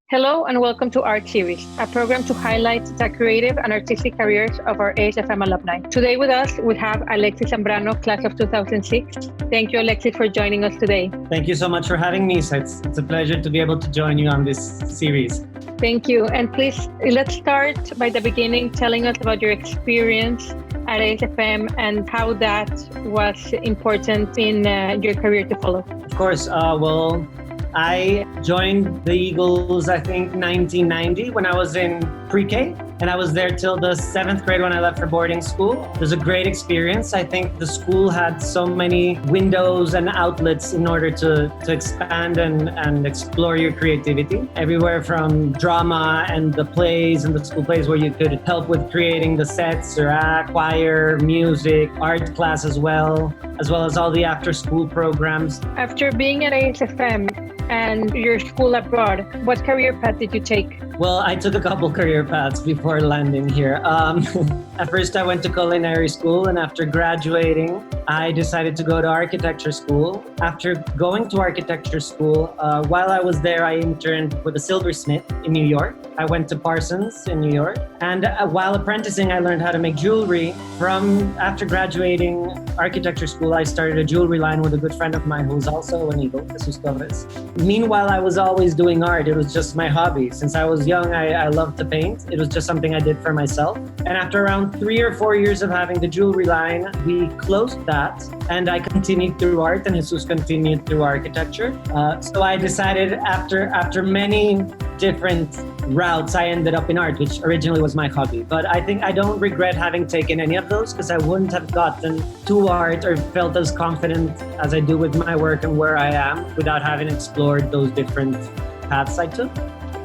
Hello and welcome to Art Series, a program to highlight the creative and artistic careers of our ASFM alumni. Today with us, we have Alexis Zambrano, class of 2006. Thank you, Alexis, for joining us today. Thank you so much for having me. So it's a pleasure to be able to join you on this series. Thank you. And please, let's start by the beginning, telling us about your experience at ASFM and how that was important in your career to follow. Of course, I joined the Eagles, I think, 1990 when I was in pre-K. And I was there till the 7th grade when I left for boarding school. It was a great experience. I think the school had so many windows and outlets in order to expand and explore your creativity. Everywhere from drama and the plays and the school plays where you could help with creating the sets or act, choir, music, art class as well as all the after-school programs. After being at ASFM and your school abroad, what career path did you take? Well, I took a couple career paths before landing here. At first, I went to culinary school, and after graduating, I decided to go to architecture school. After going to architecture school, while I was there, I interned with a silversmith in New York. I went to Parsons in New York. And while apprenticing, I learned how to make jewelry. After graduating architecture school, I started a jewelry line with a good friend of mine who was also an Eagle, Jesus Torres. Meanwhile, I was always doing art. It was just my hobby. Since I was young, I loved to paint. It was just something I did for myself. And after around 3 or 4 years of having the jewelry line, we closed that and I continued through art and Jesus continued through architecture. So I decided after many different routes, I ended up in art, which originally was my hobby. But I think I don't regret having taken any of those because I wouldn't have gotten to art or felt as confident as I do with my work and where I am without having explored those different paths I took.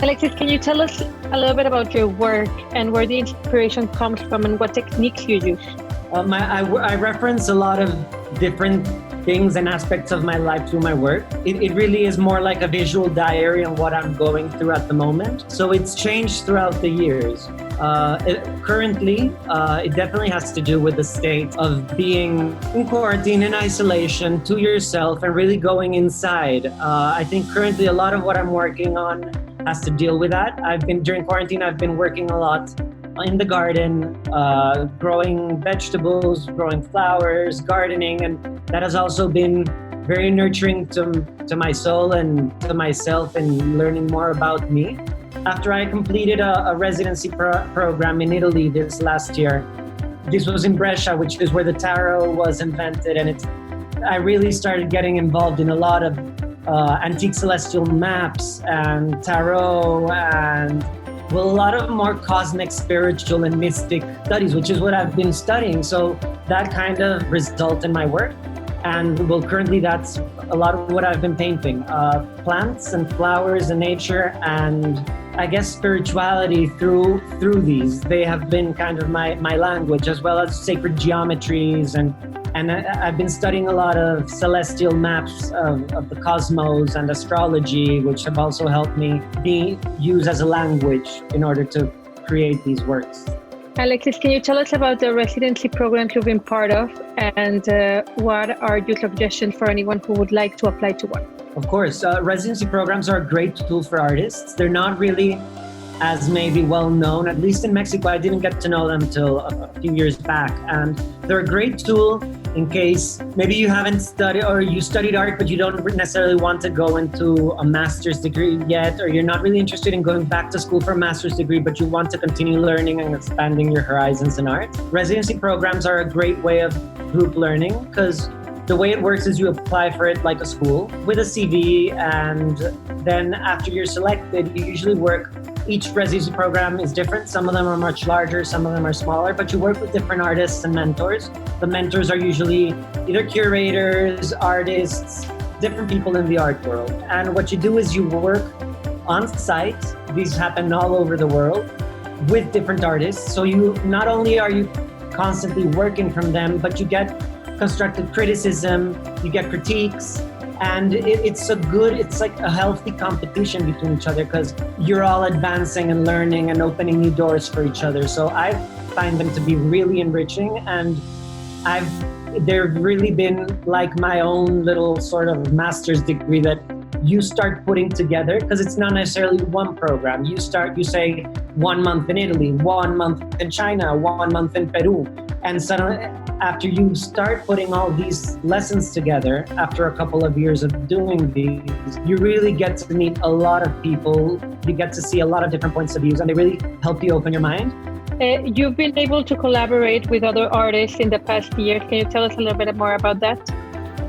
Alexis, can you tell us a little bit about your work and where the inspiration comes from and what techniques you use? I reference a lot of different things and aspects of my life through my work. It really is more like a visual diary on what I'm going through at the moment. So it's changed throughout the years. Currently, it definitely has to do with the state of being in quarantine, in isolation, to yourself, and really going inside. I think currently a lot of what I'm working on has to deal with that. During quarantine, I've been working a lot in the garden, growing vegetables, growing flowers, gardening, and that has also been very nurturing to my soul and to myself and learning more about me. After I completed a residency program in Italy this last year, this was in Brescia, which is where the tarot was invented, and I really started getting involved in a lot of antique celestial maps and tarot and a lot of more cosmic, spiritual, and mystic studies, which is what I've been studying. So that kind of results in my work. And currently that's a lot of what I've been painting. Plants and flowers and nature and I guess spirituality through these. They have been kind of my language, as well as sacred geometries and I've been studying a lot of celestial maps of the cosmos and astrology, which have also helped me be used as a language in order to create these works. Alexis, can you tell us about the residency programs you've been part of and what are your suggestions for anyone who would like to apply to one? Of course, residency programs are a great tool for artists. They're not really as maybe well known, at least in Mexico. I didn't get to know them till a few years back. And they're a great tool in case maybe you haven't studied or you studied art, but you don't necessarily want to go into a master's degree yet, or you're not really interested in going back to school for a master's degree, but you want to continue learning and expanding your horizons in art. Residency programs are a great way of group learning because the way it works is you apply for it like a school with a CV, and then after you're selected, you usually work. Each residency program is different. Some of them are much larger, some of them are smaller, but you work with different artists and mentors. The mentors are usually either curators, artists, different people in the art world. And what you do is you work on site. These happen all over the world with different artists. So not only are you constantly working from them, but you get constructive criticism, you get critiques, and it's like a healthy competition between each other because you're all advancing and learning and opening new doors for each other. So I find them to be really enriching, and they've really been like my own little sort of master's degree that you start putting together, because it's not necessarily one program. You say 1 month in Italy, 1 month in China, 1 month in Peru. And suddenly, after you start putting all these lessons together, after a couple of years of doing these, you really get to meet a lot of people. You get to see a lot of different points of views, and they really help you open your mind. You've been able to collaborate with other artists in the past year. Can you tell us a little bit more about that?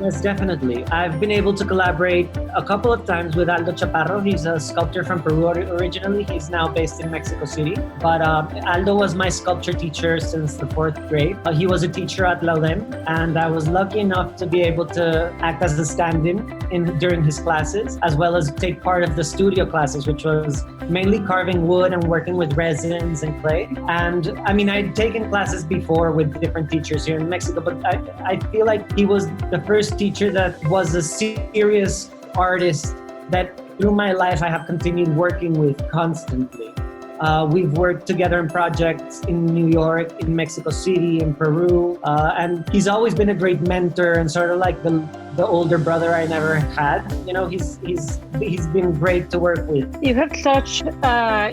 Yes, definitely. I've been able to collaborate a couple of times with Aldo Chaparro. He's a sculptor from Peru originally. He's now based in Mexico City. But Aldo was my sculpture teacher since the 4th grade. He was a teacher at La UDEM, and I was lucky enough to be able to act as a stand-in during his classes, as well as take part of the studio classes, which was mainly carving wood and working with resins and clay. And I mean, I'd taken classes before with different teachers here in Mexico, but I feel like he was the first teacher that was a serious artist that through my life I have continued working with constantly. We've worked together in projects in New York, in Mexico City, in Peru, and he's always been a great mentor and sort of like the older brother I never had. You know, he's been great to work with. You've had such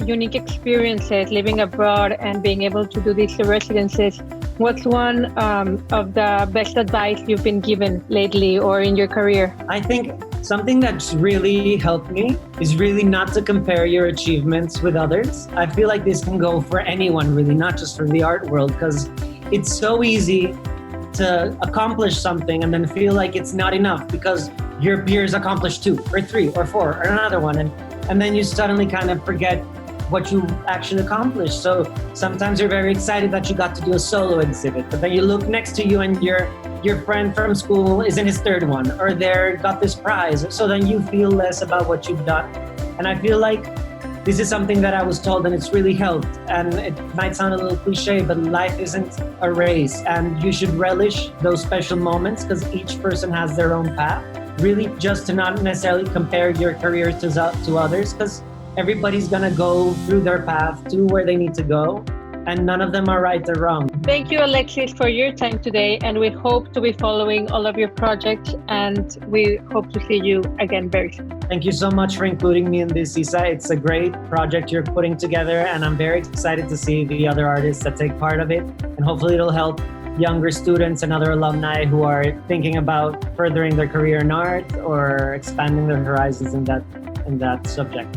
unique experiences living abroad and being able to do these residencies. What's one of the best advice you've been given lately or in your career? I think something that's really helped me is really not to compare your achievements with others. I feel like this can go for anyone, really, not just for the art world, because it's so easy to accomplish something and then feel like it's not enough because your peers accomplished 2 or 3 or 4 or another one. And then you suddenly kind of forget what you actually accomplished. So sometimes you're very excited that you got to do a solo exhibit, but then you look next to you and your friend from school is in his 3rd one, or they got this prize. So then you feel less about what you've done. And I feel like this is something that I was told and it's really helped. And it might sound a little cliche, but life isn't a race, and you should relish those special moments because each person has their own path. Really just to not necessarily compare your career to others, because everybody's gonna go through their path to where they need to go, and none of them are right or wrong. Thank you, Alexis, for your time today, and we hope to be following all of your projects, and we hope to see you again very soon. Thank you so much for including me in this, Isa. It's a great project you're putting together, and I'm very excited to see the other artists that take part of it, and hopefully it'll help younger students and other alumni who are thinking about furthering their career in art or expanding their horizons in that subject.